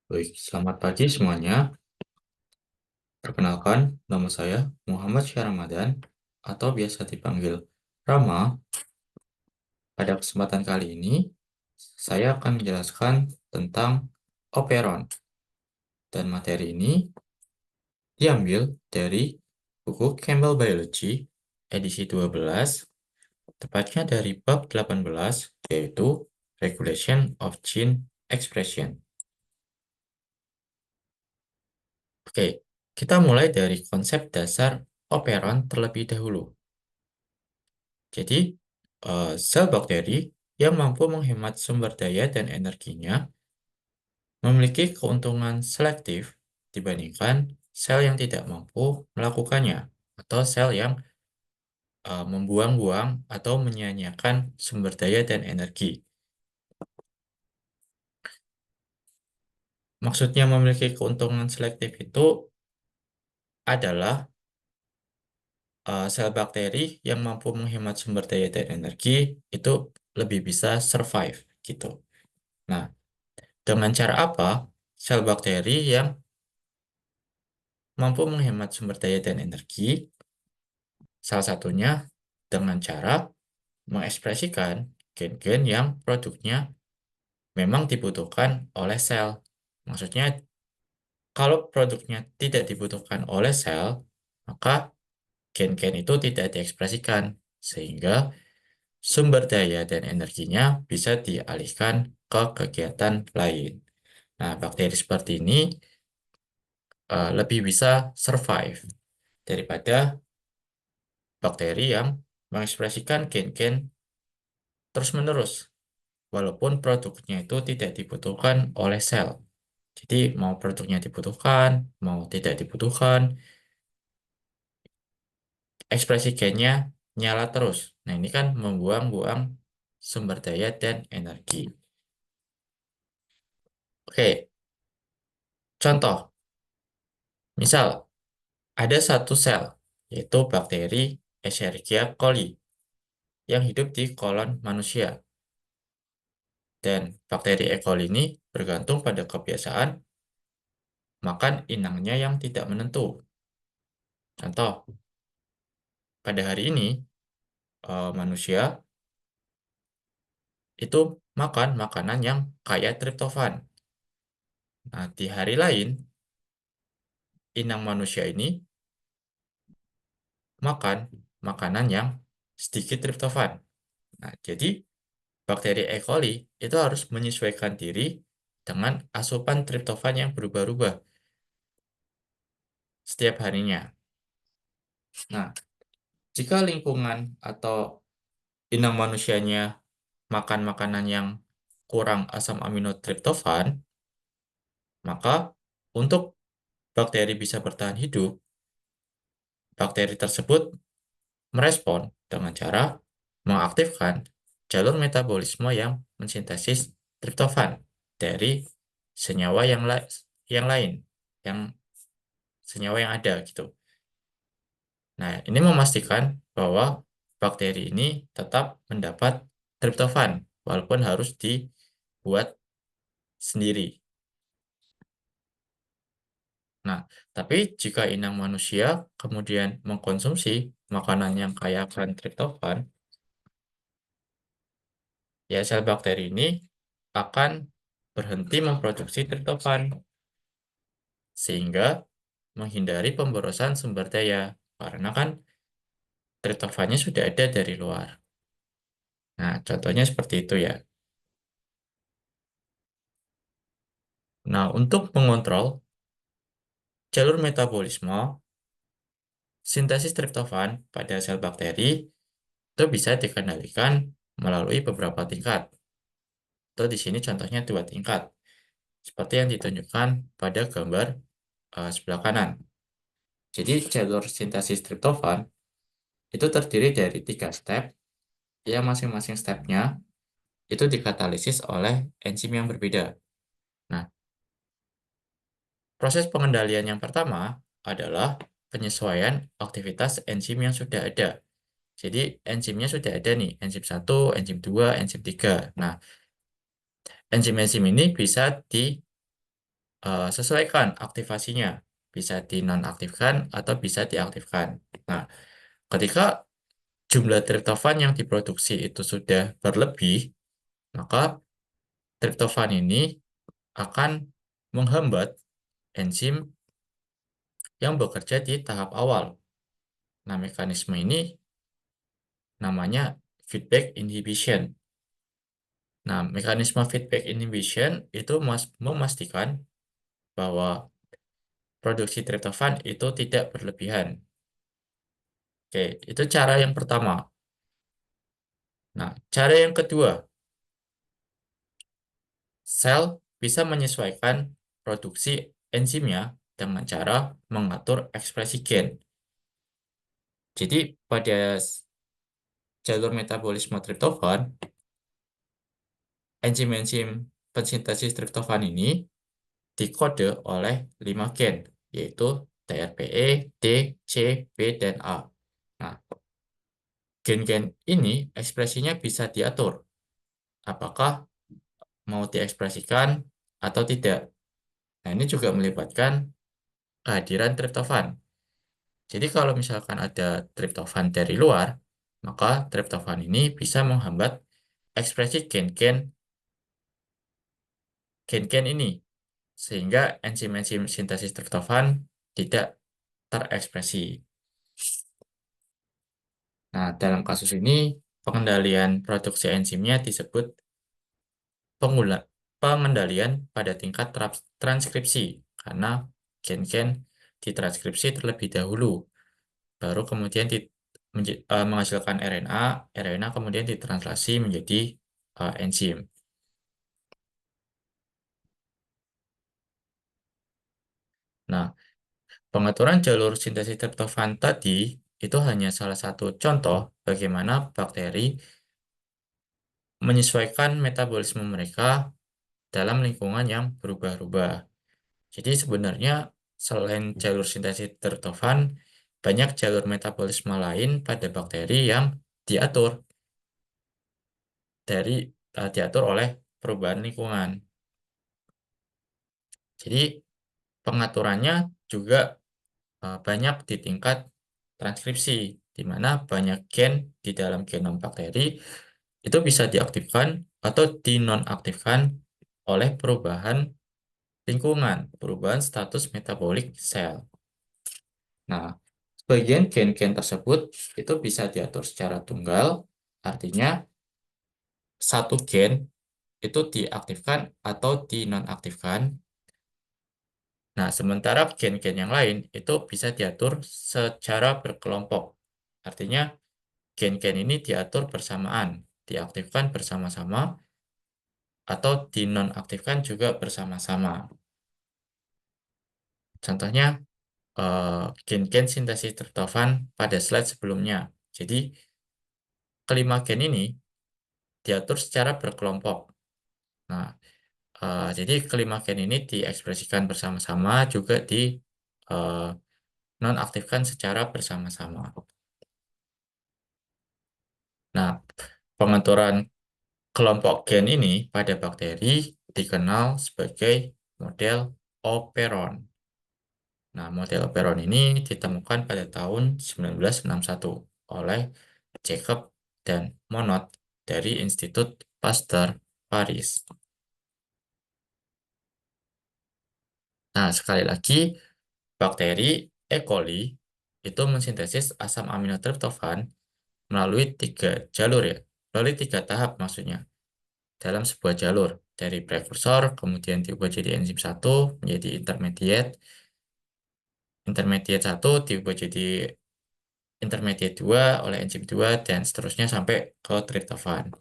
Baik, selamat pagi semuanya. Perkenalkan, nama saya Muhammad Syah Ramadan atau biasa dipanggil Rama. Pada kesempatan kali ini, saya akan menjelaskan tentang operon. Dan materi ini diambil dari buku Campbell Biology edisi 12, tepatnya dari bab 18, yaitu Regulation of Gene Expression. Oke, kita mulai dari konsep dasar operon terlebih dahulu. Jadi, sel bakteri yang mampu menghemat sumber daya dan energinya memiliki keuntungan selektif dibandingkan sel yang tidak mampu melakukannya, atau sel yang membuang-buang atau menyia-nyiakan sumber daya dan energi. Maksudnya memiliki keuntungan selektif itu adalah sel bakteri yang mampu menghemat sumber daya dan energi itu lebih bisa survive gitu. Nah, dengan cara apa sel bakteri yang mampu menghemat sumber daya dan energi? Salah satunya dengan cara mengekspresikan gen-gen yang produknya memang dibutuhkan oleh sel. Maksudnya, kalau produknya tidak dibutuhkan oleh sel, maka gen-gen itu tidak diekspresikan, sehingga sumber daya dan energinya bisa dialihkan ke kegiatan lain. Nah, bakteri seperti ini lebih bisa survive daripada bakteri yang mengekspresikan gen-gen terus-menerus, walaupun produknya itu tidak dibutuhkan oleh sel. Jadi, mau produknya dibutuhkan, mau tidak dibutuhkan, ekspresi gennya nyala terus. Nah, ini kan membuang-buang sumber daya dan energi. Oke, contoh. Misal, ada satu sel, yaitu bakteri Escherichia coli, yang hidup di kolon manusia. Dan bakteri E. coli ini bergantung pada kebiasaan makan inangnya yang tidak menentu. Contoh, pada hari ini manusia itu makan makanan yang kaya triptofan. Nah, di hari lain, inang manusia ini makan makanan yang sedikit triptofan. Nah, jadi bakteri E. coli itu harus menyesuaikan diri dengan asupan triptofan yang berubah-ubah setiap harinya. Nah, jika lingkungan atau inang manusianya makan makanan yang kurang asam amino triptofan, maka untuk bakteri bisa bertahan hidup, bakteri tersebut merespon dengan cara mengaktifkan jalur metabolisme yang mensintesis triptofan dari senyawa yang lain, yang senyawa yang ada gitu. Nah, ini memastikan bahwa bakteri ini tetap mendapat triptofan walaupun harus dibuat sendiri. Nah, tapi jika inang manusia kemudian mengkonsumsi makanan yang kaya akan triptofan, ya sel bakteri ini akan berhenti memproduksi triptofan sehingga menghindari pemborosan sumber daya karena kan triptofannya sudah ada dari luar. Nah, contohnya seperti itu ya. Nah, untuk mengontrol jalur metabolisme, sintesis triptofan pada sel bakteri itu bisa dikendalikan melalui beberapa tingkat. Atau di sini contohnya dua tingkat, seperti yang ditunjukkan pada gambar sebelah kanan. Jadi jalur sintesis triptofan itu terdiri dari tiga step, yang masing-masing stepnya itu dikatalisis oleh enzim yang berbeda. Nah, proses pengendalian yang pertama adalah penyesuaian aktivitas enzim yang sudah ada. Jadi enzimnya sudah ada nih, enzim 1, enzim 2, enzim 3. Nah, enzim-enzim ini bisa sesuaikan aktivasinya. Bisa dinonaktifkan atau bisa diaktifkan. Nah, ketika jumlah triptofan yang diproduksi itu sudah berlebih, maka triptofan ini akan menghambat enzim yang bekerja di tahap awal. Nah, mekanisme ini namanya feedback inhibition. Nah, mekanisme feedback inhibition itu memastikan bahwa produksi triptofan itu tidak berlebihan. Oke, itu cara yang pertama. Nah, cara yang kedua, sel bisa menyesuaikan produksi enzimnya dengan cara mengatur ekspresi gen. Jadi, pada jalur metabolisme triptofan, enzim-enzim pensintesis triptofan ini dikode oleh 5 gen, yaitu TRPE, D, C, B, dan A. Nah, gen-gen ini ekspresinya bisa diatur, apakah mau diekspresikan atau tidak. Nah, ini juga melibatkan kehadiran triptofan. Jadi kalau misalkan ada triptofan dari luar, maka triptofan ini bisa menghambat ekspresi gen-gen ini, sehingga enzim-enzim sintesis triptofan tidak terekspresi. Nah, dalam kasus ini, pengendalian produksi enzimnya disebut pengula- pengendalian pada tingkat transkripsi, karena gen-gen ditranskripsi terlebih dahulu, baru kemudian menghasilkan RNA, RNA kemudian ditranslasi menjadi enzim. Nah, pengaturan jalur sintesis triptofan tadi itu hanya salah satu contoh bagaimana bakteri menyesuaikan metabolisme mereka dalam lingkungan yang berubah-ubah. Jadi sebenarnya selain jalur sintesis triptofan, banyak jalur metabolisme lain pada bakteri yang diatur dari diatur oleh perubahan lingkungan. Jadi pengaturannya juga banyak di tingkat transkripsi, di mana banyak gen di dalam genom bakteri itu bisa diaktifkan atau dinonaktifkan oleh perubahan lingkungan, perubahan status metabolik sel. Nah, sebagian gen-gen tersebut itu bisa diatur secara tunggal, artinya satu gen itu diaktifkan atau dinonaktifkan. Nah, sementara gen-gen yang lain itu bisa diatur secara berkelompok. Artinya, gen-gen ini diatur bersamaan, diaktifkan bersama-sama, atau dinonaktifkan juga bersama-sama. Contohnya, gen-gen sintesis triptofan pada slide sebelumnya. Jadi, kelima gen ini diatur secara berkelompok. Nah, jadi kelima gen ini diekspresikan bersama-sama, juga di eh, nonaktifkan secara bersama-sama. Nah, pengaturan kelompok gen ini pada bakteri dikenal sebagai model operon. Nah, model operon ini ditemukan pada tahun 1961 oleh Jacob dan Monod dari Institut Pasteur, Paris. Nah, sekali lagi, bakteri E. coli itu mensintesis asam amino triptofan melalui tiga jalur ya, melalui tiga tahap maksudnya. Dalam sebuah jalur dari prekursor, kemudian diubah jadi enzim satu menjadi intermediate, intermediate satu diubah jadi intermediate 2 oleh enzim 2 dan seterusnya sampai ke triptofan.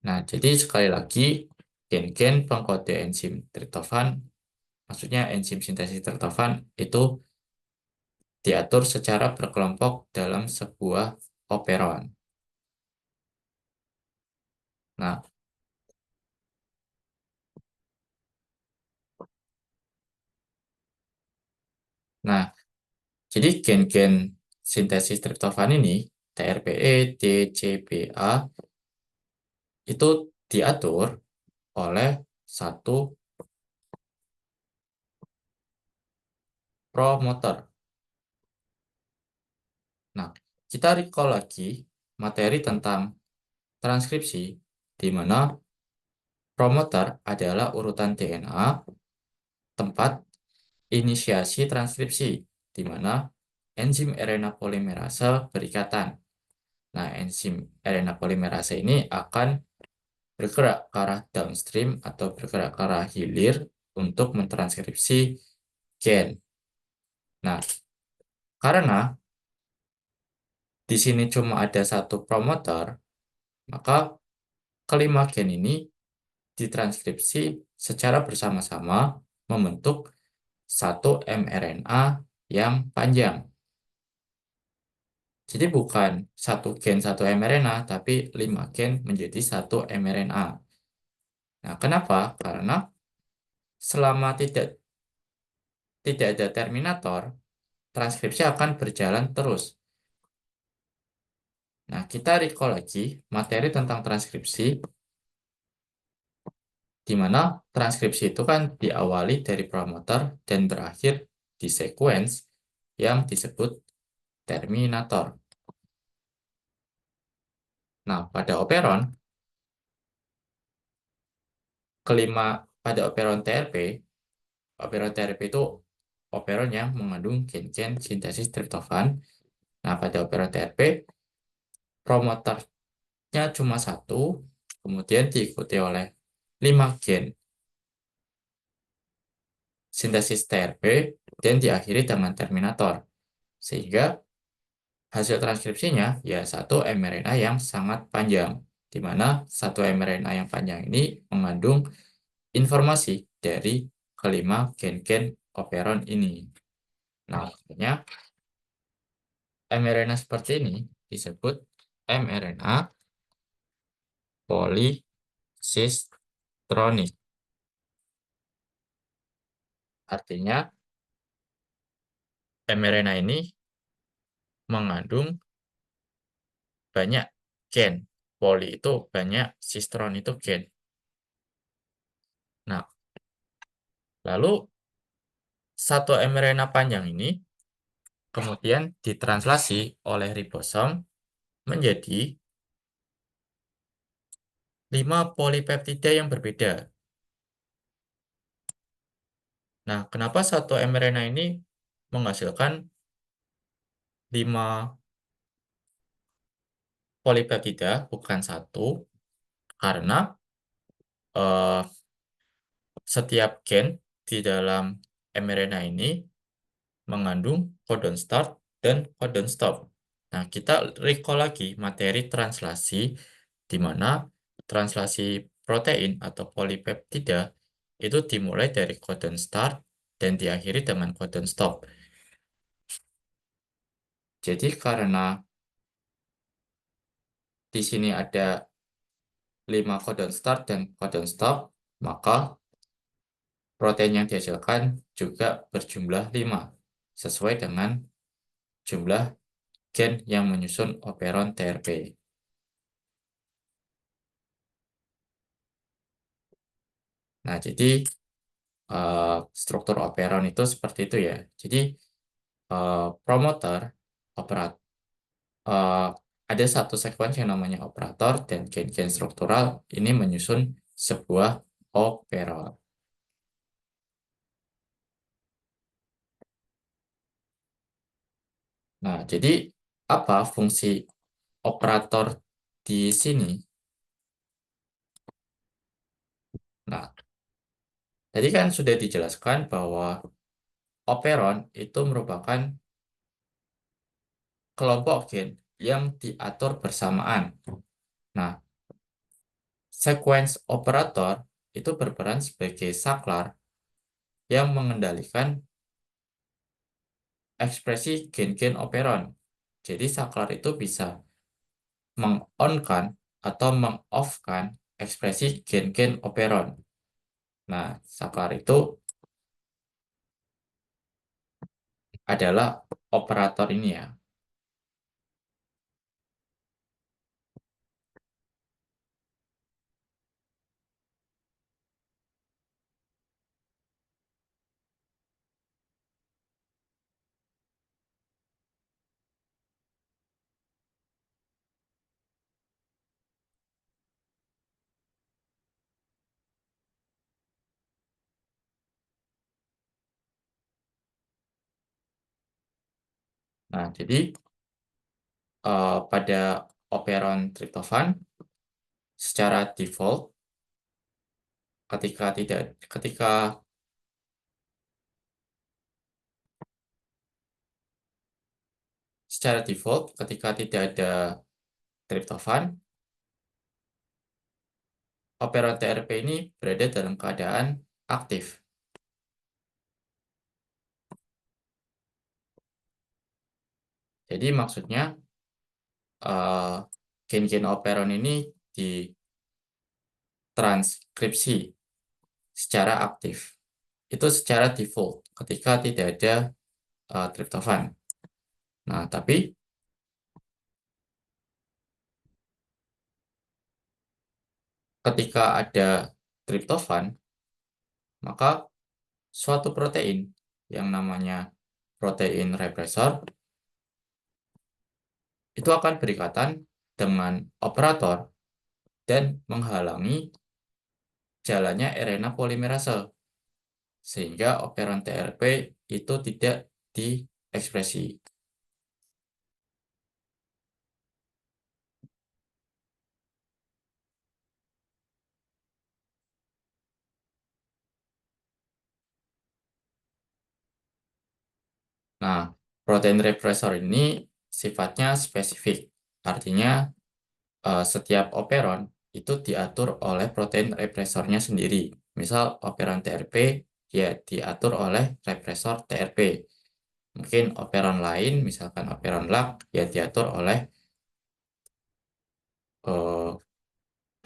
Nah, jadi sekali lagi, gen-gen pengkode enzim triptofan, maksudnya enzim sintesis triptofan itu diatur secara berkelompok dalam sebuah operon. Nah, nah, jadi gen-gen sintesis triptofan ini, TRPE, D, C, B, A, itu diatur oleh satu promotor. Nah, kita recall lagi materi tentang transkripsi, di mana promotor adalah urutan DNA tempat inisiasi transkripsi, di mana enzim RNA polimerase berikatan. Nah, enzim RNA polimerase ini akan bergerak ke arah downstream atau bergerak ke arah hilir untuk mentranskripsi gen. Nah, karena di sini cuma ada satu promotor, maka kelima gen ini ditranskripsi secara bersama-sama membentuk satu mRNA yang panjang. Jadi bukan satu gen satu mRNA, tapi 5 gen menjadi satu mRNA. Nah, kenapa? Karena selama tidak ada terminator, transkripsi akan berjalan terus. Nah, kita recall lagi materi tentang transkripsi, di mana transkripsi itu kan diawali dari promotor dan berakhir di sequence yang disebut terminator. Nah, pada operon, kelima pada operon TRP itu operon yang mengandung gen-gen sintesis triptofan. Nah, pada operon TRP, promotornya cuma satu, kemudian diikuti oleh 5 gen sintesis TRP, dan diakhiri dengan terminator. Sehingga hasil transkripsinya ya satu mRNA yang sangat panjang, di mana satu mRNA yang panjang ini mengandung informasi dari kelima gen-gen operon ini. Nah, makanya mRNA seperti ini disebut mRNA polisistronic. Artinya mRNA ini mengandung banyak gen. Poli itu banyak, sistron itu gen. Nah, lalu satu mRNA panjang ini kemudian ditranslasi oleh ribosom menjadi 5 polipeptida yang berbeda. Nah, kenapa satu mRNA ini menghasilkan 5 polipeptida bukan satu? Karena eh, setiap gen di dalam mRNA ini mengandung codon start dan codon stop. Nah, kita recall lagi materi translasi, di mana translasi protein atau polipeptida itu dimulai dari codon start dan diakhiri dengan codon stop. Jadi karena di sini ada 5 codon start dan codon stop, maka protein yang dihasilkan juga berjumlah 5, sesuai dengan jumlah gen yang menyusun operon TRP. Nah, jadi eh, struktur operon itu seperti itu ya. Jadi promotor, operat, eh, ada satu sekuensi yang namanya operator dan gen-gen struktural ini menyusun sebuah operon. Nah, jadi apa fungsi operator di sini? Nah, tadi kan sudah dijelaskan bahwa operon itu merupakan kelompok gen yang diatur bersamaan. Nah, sequence operator itu berperan sebagai saklar yang mengendalikan ekspresi gen-gen operon. Jadi saklar itu bisa meng-on-kan atau meng-off-kan ekspresi gen-gen operon. Nah, saklar itu adalah operator ini ya. Nah, jadi pada operon triptofan secara default ketika tidak ketika secara default ketika tidak ada triptofan, operon TRP ini berada dalam keadaan aktif. Jadi maksudnya eh, gen-gen operon ini ditranskripsi secara aktif. Itu secara default ketika tidak ada triptofan. Nah, tapi ketika ada triptofan, maka suatu protein yang namanya protein represor itu akan berikatan dengan operator dan menghalangi jalannya RNA polimerase sehingga operon TRP itu tidak diekspresi. Nah, protein represor ini sifatnya spesifik. Artinya setiap operon itu diatur oleh protein represornya sendiri. Misal operon TRP ya diatur oleh represor TRP. Mungkin operon lain, misalkan operon LAG, ya diatur oleh eh,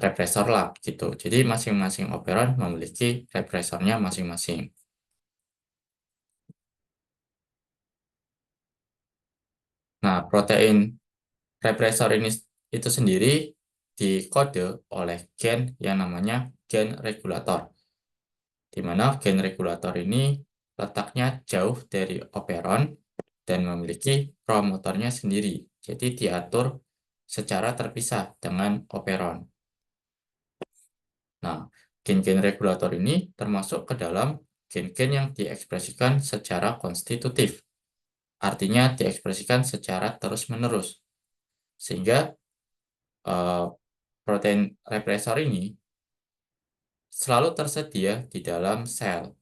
represor LAG gitu. Jadi masing-masing operon memiliki represornya masing-masing. Nah, protein represor ini itu sendiri dikode oleh gen yang namanya gen regulator, di mana gen regulator ini letaknya jauh dari operon dan memiliki promotornya sendiri. Jadi diatur secara terpisah dengan operon. Nah, gen-gen regulator ini termasuk ke dalam gen-gen yang diekspresikan secara konstitutif, artinya diekspresikan secara terus-menerus, sehingga eh, protein represor ini selalu tersedia di dalam sel,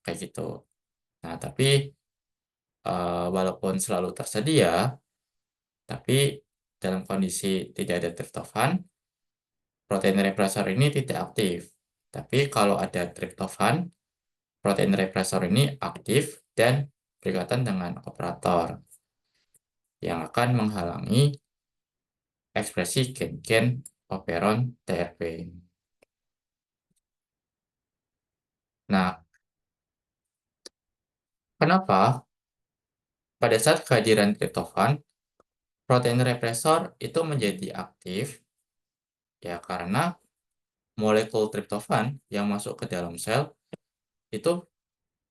kayak gitu. Nah, tapi walaupun selalu tersedia, tapi dalam kondisi tidak ada triptofan, protein represor ini tidak aktif. Tapi kalau ada triptofan, protein represor ini aktif dan berkaitan dengan operator yang akan menghalangi ekspresi gen-gen operon TRP. Nah, kenapa pada saat kehadiran triptofan, protein represor itu menjadi aktif? Ya, karena molekul triptofan yang masuk ke dalam sel itu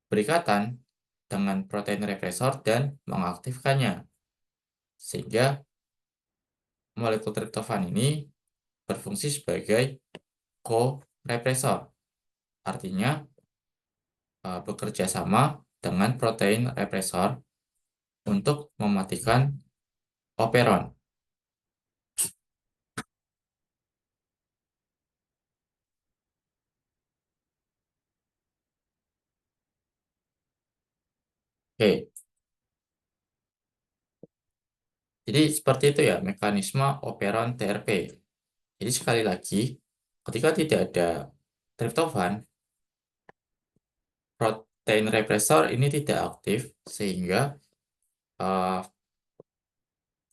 berikatan dengan protein represor dan mengaktifkannya. Sehingga molekul triptofan ini berfungsi sebagai korepresor. Artinya bekerja sama dengan protein represor untuk mematikan operon. Oke, jadi seperti itu ya mekanisme operon TRP. Jadi sekali lagi, ketika tidak ada triptofan, protein represor ini tidak aktif sehingga eh,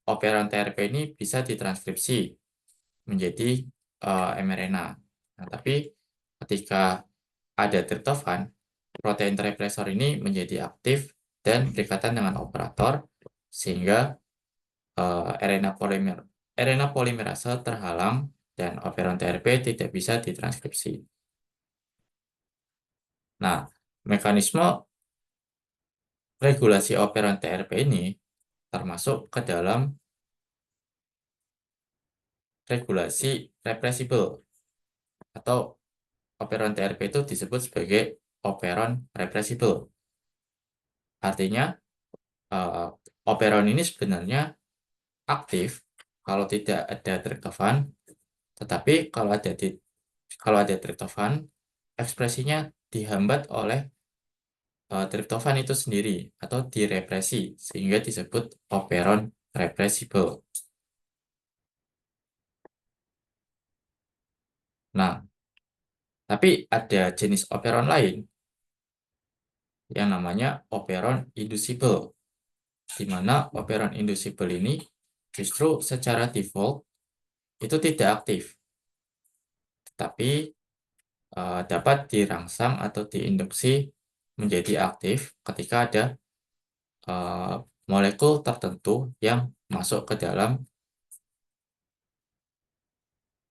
operon TRP ini bisa ditranskripsi menjadi mRNA. Nah, tapi ketika ada triptofan, protein represor ini menjadi aktif dan berikatan dengan operator sehingga RNA polimerase terhalang dan operon TRP tidak bisa ditranskripsi. Nah, mekanisme regulasi operon TRP ini termasuk ke dalam regulasi reversible atau operon TRP itu disebut sebagai operon reversible. Artinya eh, operon ini sebenarnya aktif kalau tidak ada triptofan, tetapi kalau ada triptofan, ekspresinya dihambat oleh triptofan itu sendiri atau direpresi sehingga disebut operon reversible. Nah, tapi ada jenis operon lain yang namanya operon inducible, di mana operon inducible ini justru secara default itu tidak aktif, tetapi dapat dirangsang atau diinduksi menjadi aktif ketika ada molekul tertentu yang masuk ke dalam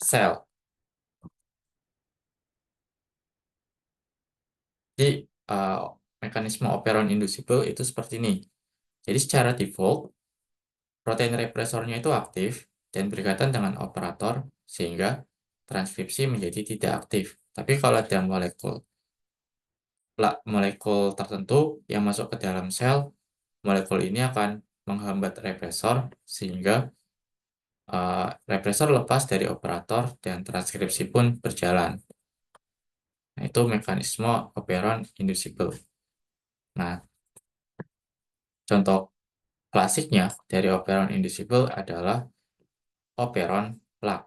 sel. Jadi eh, mekanisme operon inducible itu seperti ini. Jadi secara default protein represornya itu aktif dan berkaitan dengan operator sehingga transkripsi menjadi tidak aktif. Tapi kalau ada molekul tertentu yang masuk ke dalam sel, molekul ini akan menghambat represor sehingga represor lepas dari operator dan transkripsi pun berjalan. Nah, itu mekanisme operon inducible. Nah, contoh klasiknya dari operon inducible adalah operon LAC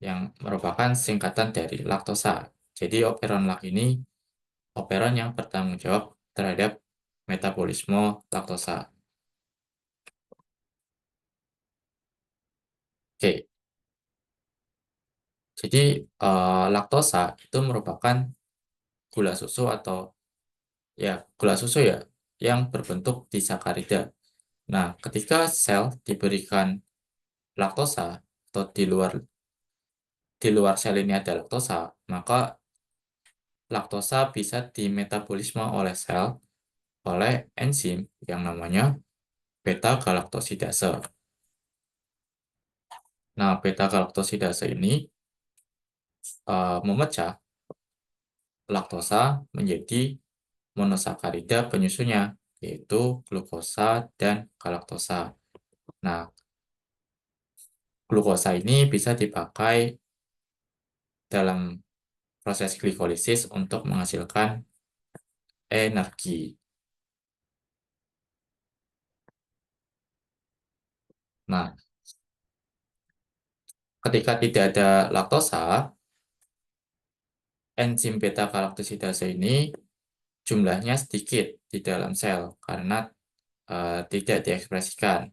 yang merupakan singkatan dari laktosa. Jadi operon LAC ini operon yang bertanggung jawab terhadap metabolisme laktosa. Oke, jadi laktosa itu merupakan gula susu atau ya gula susu ya yang berbentuk disakarida. Nah, ketika sel diberikan laktosa atau di luar sel ini ada laktosa, maka laktosa bisa dimetabolisme oleh sel oleh enzim yang namanya beta galaktosidase. Nah, beta galaktosidase ini memecah laktosa menjadi monosakarida penyusunnya, yaitu glukosa dan galaktosa. Nah, glukosa ini bisa dipakai dalam proses glikolisis untuk menghasilkan energi. Nah, ketika tidak ada laktosa, enzim beta galaktosidase ini jumlahnya sedikit di dalam sel karena tidak diekspresikan.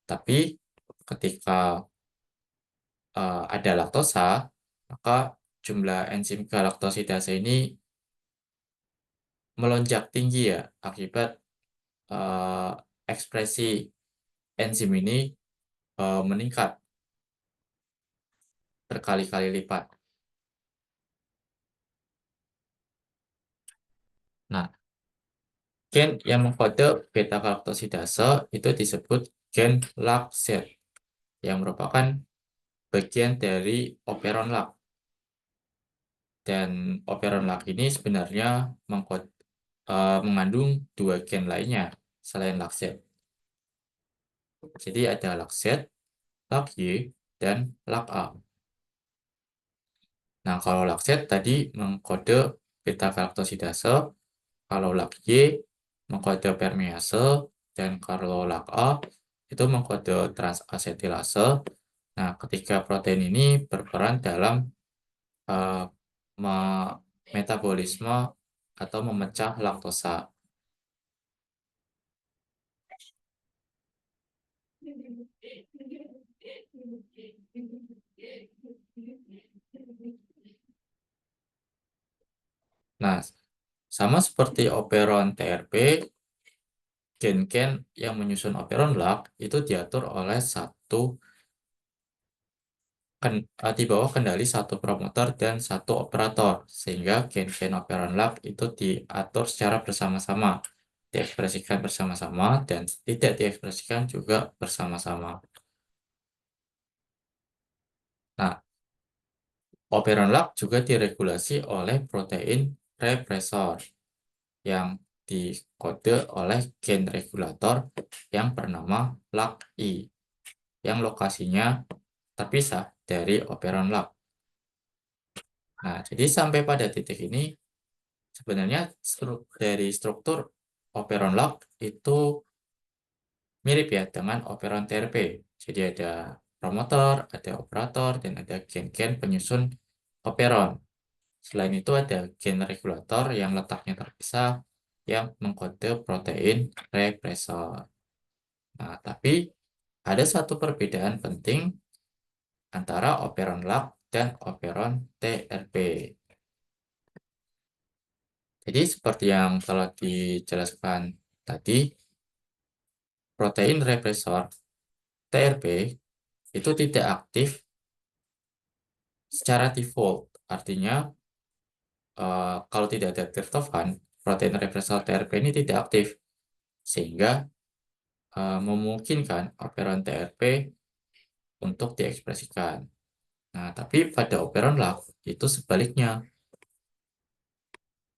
Tapi ketika ada laktosa, maka jumlah enzim galaktosidase ini melonjak tinggi ya akibat eh, ekspresi enzim ini meningkat berkali-kali lipat. Nah, gen yang mengkode beta galaktosidase itu disebut gen LAC-Z yang merupakan bagian dari operon LAC. Dan operon LAC ini sebenarnya mengandung dua gen lainnya selain LAC-Z. Jadi ada LAC-Z, LAC-Y, dan LAC-A. Nah, kalau LAC-Z tadi mengkode beta galaktosidase, kalau LAC-Y mengkode permease, dan kalau LAC-A itu mengkode transasetilase. Nah, ketiga protein ini berperan dalam eh, metabolisme atau memecah laktosa. Nah, sama seperti operon TRP, gen-gen yang menyusun operon LAC itu diatur oleh di bawah kendali satu promotor dan satu operator, sehingga gen-gen operon LAC itu diatur secara bersama-sama, diekspresikan bersama-sama, dan tidak diekspresikan juga bersama-sama. Nah, operon LAC juga diregulasi oleh protein represor yang dikode oleh gen regulator yang bernama LAG-I, yang lokasinya terpisah dari operon LAG. Nah, jadi sampai pada titik ini, sebenarnya dari struktur operon LAG itu mirip ya dengan operon TRP. Jadi ada promotor, ada operator, dan ada gen-gen penyusun operon. Selain itu ada gen regulator yang letaknya terpisah yang mengkode protein represor. Nah, tapi ada satu perbedaan penting antara operon LAG dan operon TRP. Jadi seperti yang telah dijelaskan tadi, protein represor TRP itu tidak aktif secara default. Artinya, kalau tidak ada tryptofan, protein represor TRP ini tidak aktif. Sehingga memungkinkan operon TRP untuk diekspresikan. Nah, tapi pada operon LAG itu sebaliknya.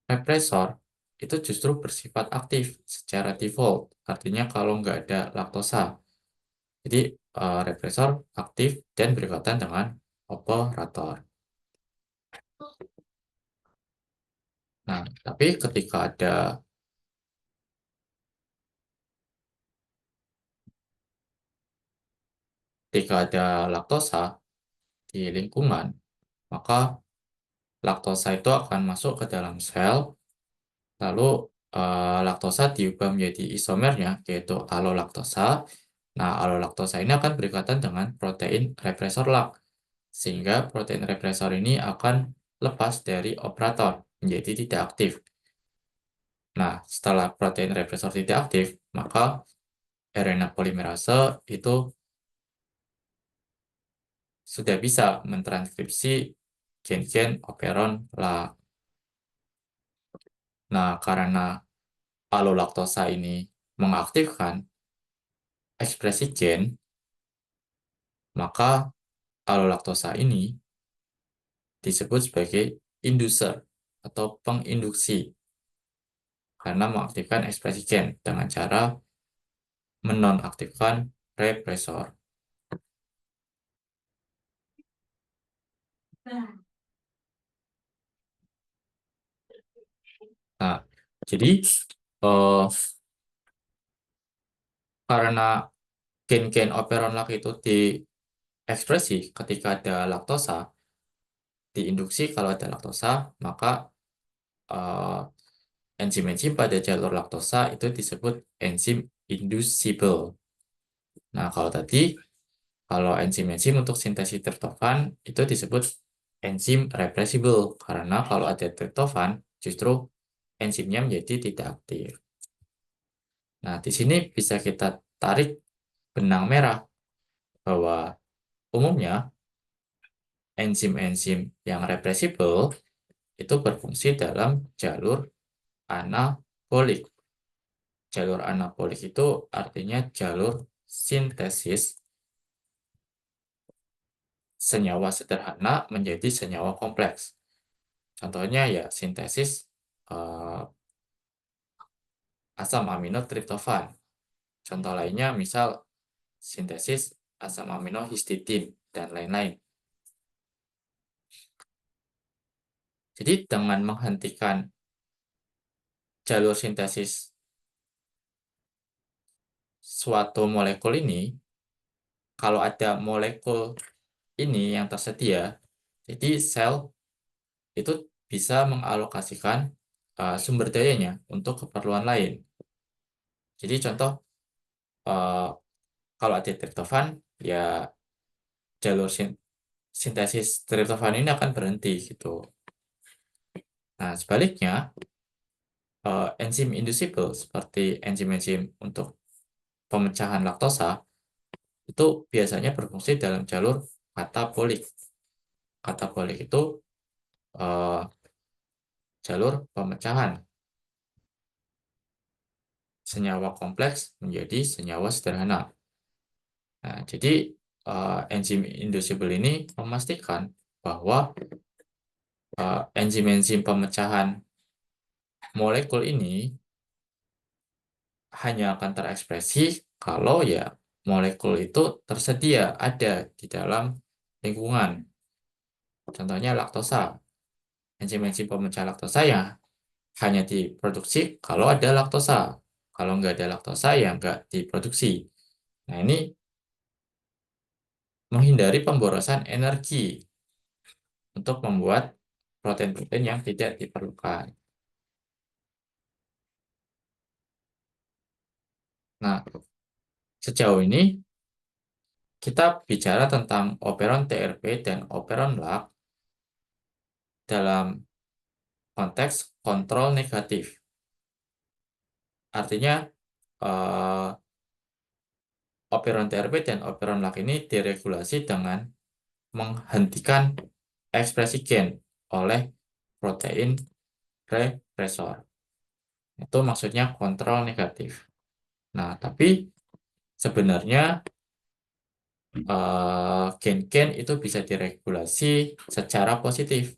Represor itu justru bersifat aktif secara default. Artinya kalau nggak ada laktosa. Jadi represor aktif dan berkaitan dengan operator. Nah, tapi ketika ada laktosa di lingkungan, maka laktosa itu akan masuk ke dalam sel, lalu laktosa diubah menjadi isomernya, yaitu alolaktosa. Nah, alolaktosa ini akan berkaitan dengan protein represor LAG, sehingga protein represor ini akan lepas dari operator, menjadi tidak aktif. Nah, setelah protein represor tidak aktif, maka RNA polimerase itu sudah bisa mentranskripsi gen-gen operon LAG. Nah, karena alolaktosa ini mengaktifkan ekspresi gen, maka alolaktosa ini disebut sebagai inducer atau penginduksi karena mengaktifkan ekspresi gen dengan cara menonaktifkan represor. Nah, jadi eh, karena gen-gen operon LAG itu diekspresi ketika ada laktosa, diinduksi kalau ada laktosa, maka eh, enzim-enzim pada jalur laktosa itu disebut enzim inducible. Nah, kalau enzim-enzim untuk sintesis triptofan itu disebut enzim reversible karena kalau ada triptofan justru enzimnya menjadi tidak aktif. Nah, di sini bisa kita tarik benang merah bahwa umumnya enzim-enzim yang reversible itu berfungsi dalam jalur anabolik. Jalur anabolik itu artinya jalur sintesis senyawa sederhana menjadi senyawa kompleks. Contohnya ya sintesis eh, asam amino triptofan. Contoh lainnya misal sintesis asam amino histidin dan lain-lain. Jadi dengan menghentikan jalur sintesis suatu molekul ini, kalau ada molekul ini yang tersedia, jadi sel itu bisa mengalokasikan sumber dayanya untuk keperluan lain. Jadi contoh, eh, kalau ada triptofan, ya jalur sintesis triptofan ini akan berhenti gitu. Nah, sebaliknya, enzim inducible seperti enzim-enzim untuk pemecahan laktosa itu biasanya berfungsi dalam jalur katabolik. Katabolik itu eh, jalur pemecahan senyawa kompleks menjadi senyawa sederhana. Nah, jadi enzim inducible ini memastikan bahwa enzim-enzim pemecahan molekul ini hanya akan terekspresi kalau ya molekul itu tersedia ada di dalam lingkungan. Contohnya laktosa. Enzim-enzim pemecah laktosa ya hanya diproduksi kalau ada laktosa. Kalau nggak ada laktosa ya nggak diproduksi. Nah, ini menghindari pemborosan energi untuk membuat protein-protein yang tidak diperlukan. Nah, sejauh ini kita bicara tentang operon TRP dan operon LAC dalam konteks kontrol negatif. Artinya, eh, operon TRP dan operon LAC ini diregulasi dengan menghentikan ekspresi gen oleh protein represor. Itu maksudnya kontrol negatif. Nah, tapi sebenarnya gen-gen itu bisa diregulasi secara positif,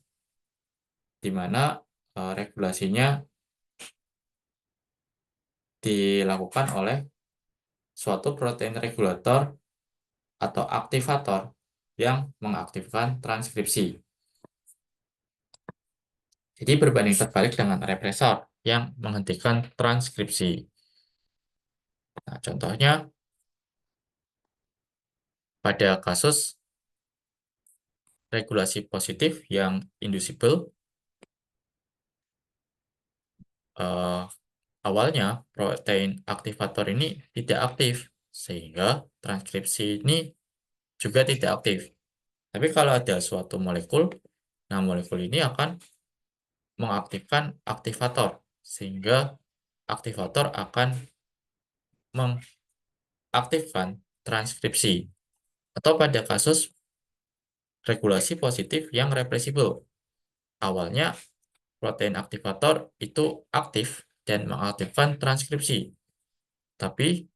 di mana regulasinya dilakukan oleh suatu protein regulator atau aktivator yang mengaktifkan transkripsi. Jadi berbanding terbalik dengan represor yang menghentikan transkripsi. Nah, contohnya pada kasus regulasi positif yang inducible, eh, awalnya protein aktivator ini tidak aktif, sehingga transkripsi ini juga tidak aktif. Tapi kalau ada suatu molekul, nah molekul ini akan mengaktifkan aktivator, sehingga aktivator akan mengaktifkan transkripsi. Atau pada kasus regulasi positif yang reversible, awalnya protein aktivator itu aktif dan mengaktifkan transkripsi. Tapi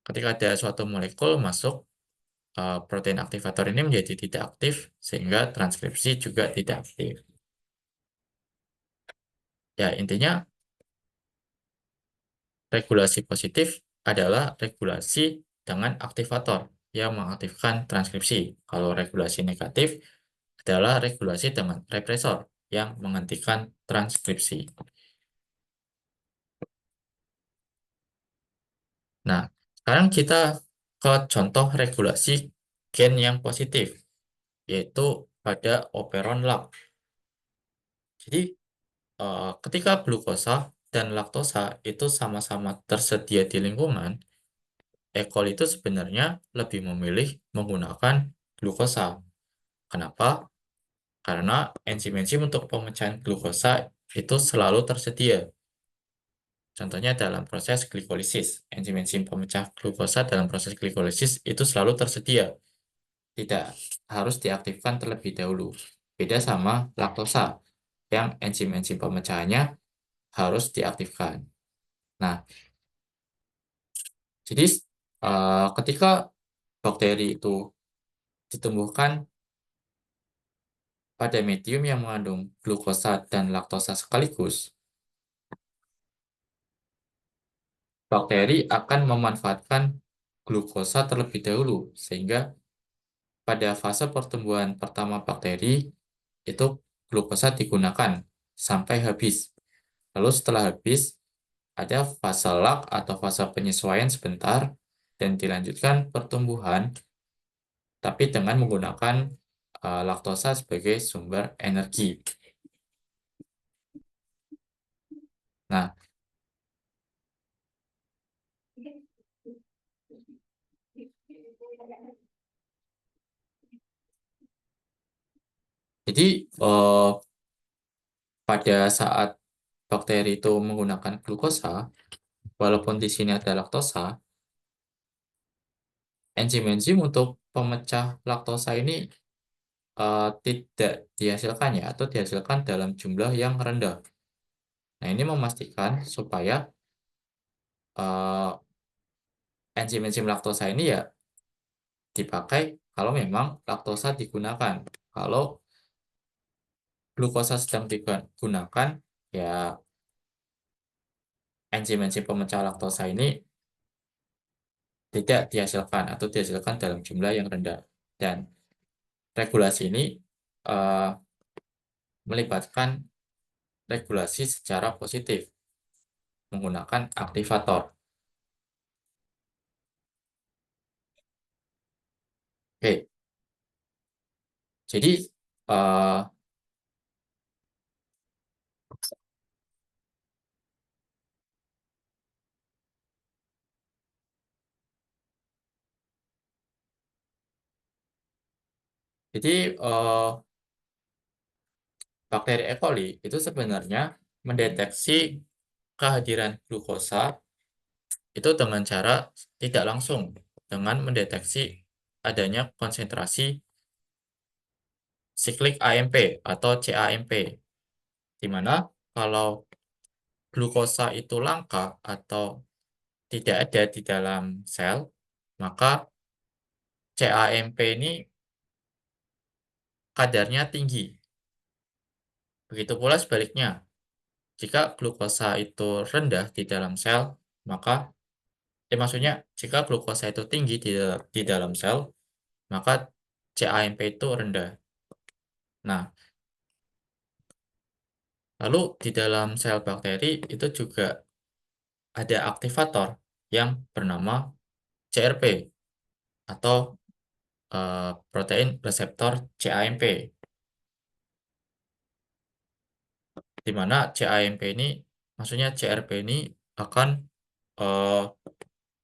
ketika ada suatu molekul masuk, protein aktivator ini menjadi tidak aktif, sehingga transkripsi juga tidak aktif. Ya, intinya regulasi positif adalah regulasi dengan aktivator yang mengaktifkan transkripsi. Kalau regulasi negatif adalah regulasi dengan represor yang menghentikan transkripsi. Nah, sekarang kita ke contoh regulasi gen yang positif, yaitu pada operon LAC. Jadi, ketika glukosa dan laktosa itu sama-sama tersedia di lingkungan, E. coli itu sebenarnya lebih memilih menggunakan glukosa. Kenapa? Karena enzim-enzim untuk pemecahan glukosa itu selalu tersedia. Contohnya dalam proses glikolisis, enzim-enzim pemecah glukosa dalam proses glikolisis itu selalu tersedia, tidak harus diaktifkan terlebih dahulu. Beda sama laktosa, yang enzim-enzim pemecahannya harus diaktifkan. Nah, jadi ketika bakteri itu ditumbuhkan pada medium yang mengandung glukosa dan laktosa sekaligus, bakteri akan memanfaatkan glukosa terlebih dahulu, sehingga pada fase pertumbuhan pertama bakteri, itu glukosa digunakan sampai habis. Lalu setelah habis, ada fase lag atau fase penyesuaian sebentar, dan dilanjutkan pertumbuhan, tapi dengan menggunakan laktosa sebagai sumber energi. Nah, jadi pada saat bakteri itu menggunakan glukosa, walaupun di sini ada laktosa, enzim-enzim untuk pemecah laktosa ini tidak dihasilkan ya, atau dihasilkan dalam jumlah yang rendah. Nah, ini memastikan supaya eh, enzim-enzim laktosa ini ya dipakai kalau memang laktosa digunakan. Kalau glukosa sedang digunakan, ya enzim-enzim pemecah laktosa ini tidak dihasilkan atau dihasilkan dalam jumlah yang rendah. Dan regulasi ini eh, melibatkan regulasi secara positif menggunakan aktivator. Oke, jadi eh, jadi bakteri E. coli itu sebenarnya mendeteksi kehadiran glukosa itu dengan cara tidak langsung, dengan mendeteksi adanya konsentrasi siklik AMP atau CAMP, di mana kalau glukosa itu langka atau tidak ada di dalam sel, maka CAMP ini kadarnya tinggi. Begitu pula sebaliknya, jika glukosa itu rendah di dalam sel, maka maksudnya jika glukosa itu tinggi di dalam sel, maka CAMP itu rendah. Nah, lalu di dalam sel bakteri itu juga ada aktivator yang bernama CRP atau protein reseptor CAMP, di mana CAMP ini, maksudnya CRP ini akan eh,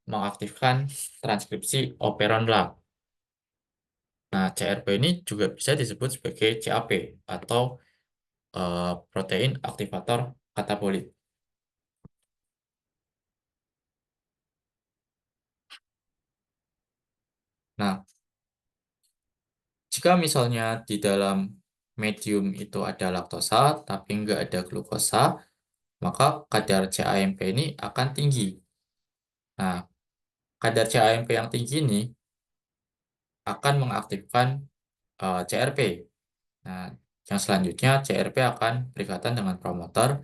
mengaktifkan transkripsi operon LAG. Nah, CRP ini juga bisa disebut sebagai CAP atau protein aktivator katabolit. Nah, jika misalnya di dalam medium itu ada laktosa tapi nggak ada glukosa, maka kadar CAMP ini akan tinggi. Nah, kadar CAMP yang tinggi ini akan mengaktifkan CRP. Nah, yang selanjutnya CRP akan berikatan dengan promotor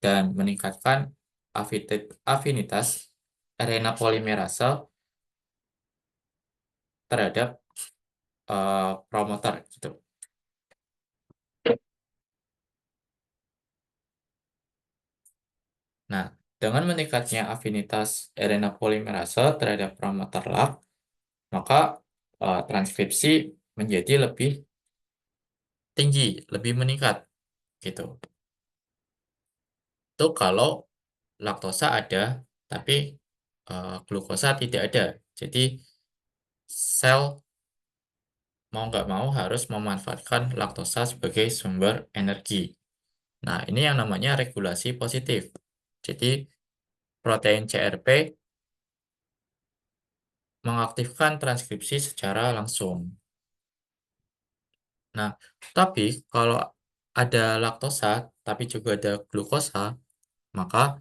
dan meningkatkan afinitas RNA polimerase terhadap promotor gitu. Nah, dengan meningkatnya afinitas RNA polimerase terhadap promotor LAG, maka transkripsi menjadi lebih tinggi, lebih meningkat gitu. Itu kalau laktosa ada, tapi glukosa tidak ada. Jadi sel mau nggak mau harus memanfaatkan laktosa sebagai sumber energi. Nah, ini yang namanya regulasi positif. Jadi protein CRP mengaktifkan transkripsi secara langsung. Nah, tapi kalau ada laktosa, tapi juga ada glukosa, maka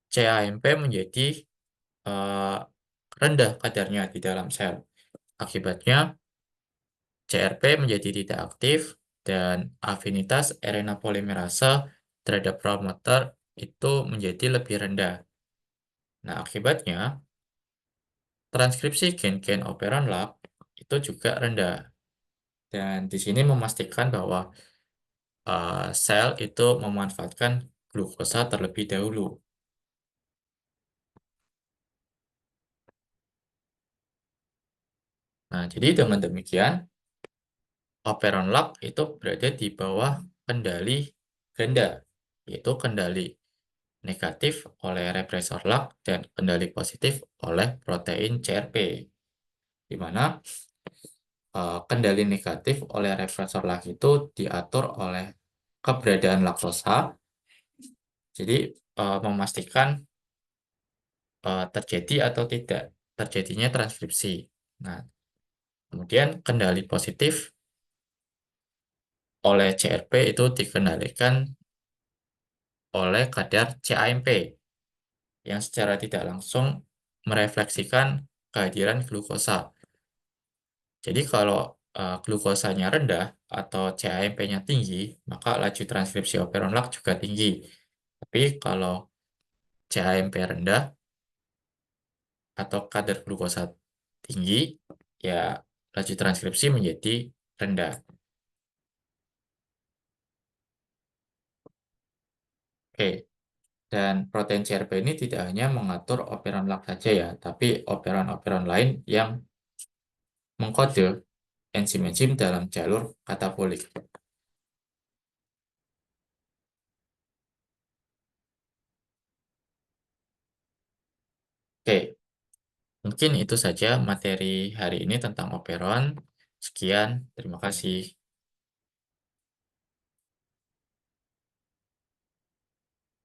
CAMP menjadi eh, rendah kadarnya di dalam sel. Akibatnya, CRP menjadi tidak aktif dan afinitas RNA polimerase terhadap promoter itu menjadi lebih rendah. Nah, akibatnya transkripsi gen-gen operon lab itu juga rendah. Dan di sini memastikan bahwa sel itu memanfaatkan glukosa terlebih dahulu. Nah, jadi dengan demikian, operon lab itu berada di bawah kendali ganda, yaitu kendali negatif oleh represor LAG dan kendali positif oleh protein CRP, di mana kendali negatif oleh represor LAG itu diatur oleh keberadaan laktosa, jadi memastikan terjadi atau tidak terjadinya transkripsi. Nah, kemudian kendali positif oleh CRP itu dikendalikan oleh kadar CAMP yang secara tidak langsung merefleksikan kehadiran glukosa. Jadi kalau glukosanya rendah atau CAMP-nya tinggi, maka laju transkripsi operon LAG juga tinggi. Tapi kalau CAMP rendah atau kadar glukosa tinggi, ya laju transkripsi menjadi rendah. Oke, dan protein CRP ini tidak hanya mengatur operon lak saja ya, tapi operon-operon lain yang mengkode enzim-enzim dalam jalur katabolik. Oke, mungkin itu saja materi hari ini tentang operon. Sekian, terima kasih.